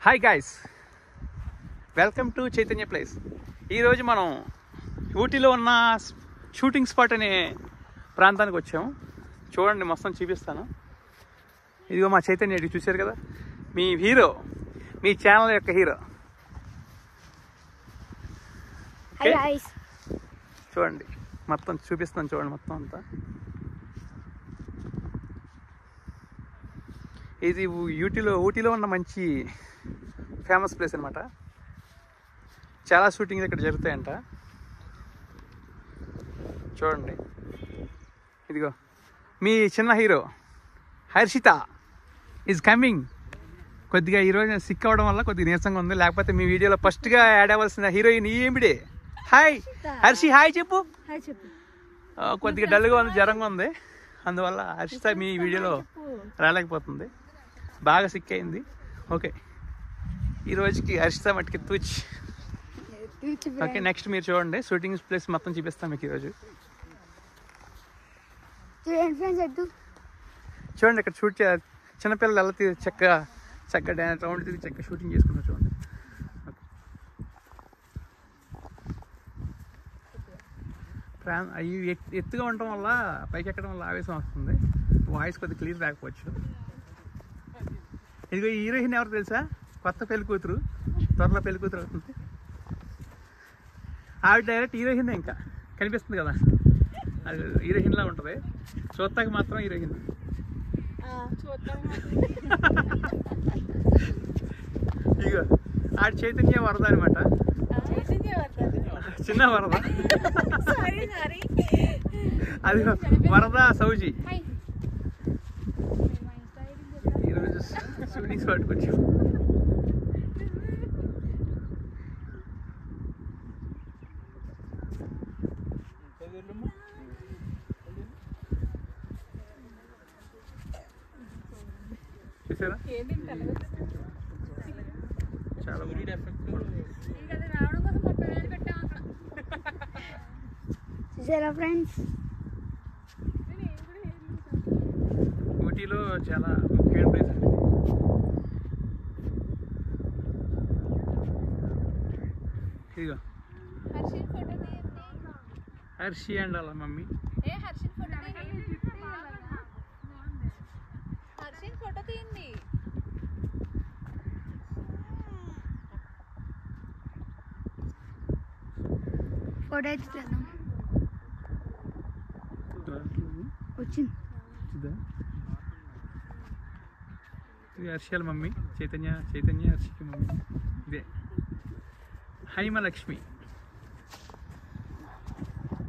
Hi guys, welcome to Chaitanya place. ఈరోజు మనం ఊటీలో ఉన్న షూటింగ్ స్పాట్ అనే ప్రాంతానికి వచ్చాము. చూడండి, మొత్తం చూపిస్తాను. ఇదిగో మా చైతన్య, ఇది చూశారు కదా, మీ హీరో, మీ ఛానల్ యొక్క హీరో. చూడండి, మొత్తం చూపిస్తాను. చూడండి మొత్తం అంతా. ఇది ఊటీలో ఉన్న మంచి ఫేమస్ ప్లేస్ అనమాట. చాలా షూటింగ్లు ఇక్కడ జరుగుతాయంట. చూడండి, ఇదిగో మీ చిన్న హీరో హర్షిత ఈజ్ కమింగ్. కొద్దిగా ఈరోజు సిక్ అవ్వడం వల్ల కొద్దిగా నీరసంగా ఉంది, లేకపోతే మీ వీడియోలో ఫస్ట్గా యాడ్ అవ్వాల్సిన హీరోయిన్ ఈమిడే. హాయ్ హర్షి, హాయ్ చెప్పు. కొద్దిగా డల్గా ఉంది, జ్వరంగా ఉంది, అందువల్ల హర్షిత మీ వీడియోలో రాలేకపోతుంది, బాగా సిక్ అయింది. ఓకే, ఈ రోజుకి హర్షిత మట్టికి తూచ్. ఓకే, నెక్స్ట్ మీరు చూడండి, షూటింగ్ ప్లేస్ మొత్తం చూపిస్తాం మీకు ఈరోజు. చూడండి, ఇక్కడ షూట్ చిన్నపిల్లలు ఎలా చక్కగా డ్యాన్స్ రౌండ్ తిరిగి చక్కగా షూటింగ్ చేసుకున్నారు. చూడండి, అవి ఎత్తుగా ఉండటం వల్ల, పైకి ఎక్కడం వల్ల ఆవేశం వస్తుంది, వాయిస్ కొద్దిగా క్లియర్ రాకపోవచ్చు. ఇదిగో ఈ హీరోయిన్ ఎవరు తెలుసా? కొత్త పెళ్లి కూతురు, త్వరలో పెళ్లి కూతురు అవుతుంది. ఆవిడ డైరెక్ట్ హీరోయిన్, ఇంకా కనిపిస్తుంది కదా, అది హీరోయిన్లా ఉంటుంది, చూస్తాకి మాత్రం హీరోయిన్. ఇగో ఆడ చైతన్య వరద అనమాట, చిన్న వరద, అది వరద సౌజీ. ఈరోజు షూటింగ్ స్పాట్కి వచ్చాము. చూసారా, చాలా చూసారా ఫ్రెండ్స్, ఊటీలో చాలా ముఖ్యమైన ప్లేస్ అండి. ఇదిగో హర్షి అండ్ అలా మమ్మీ. ఫోటో వచ్చింది. ఇది హర్షియాల మమ్మీ, చైతన్య హర్షికి మమ్మీ. ఇదే హైమలక్ష్మి.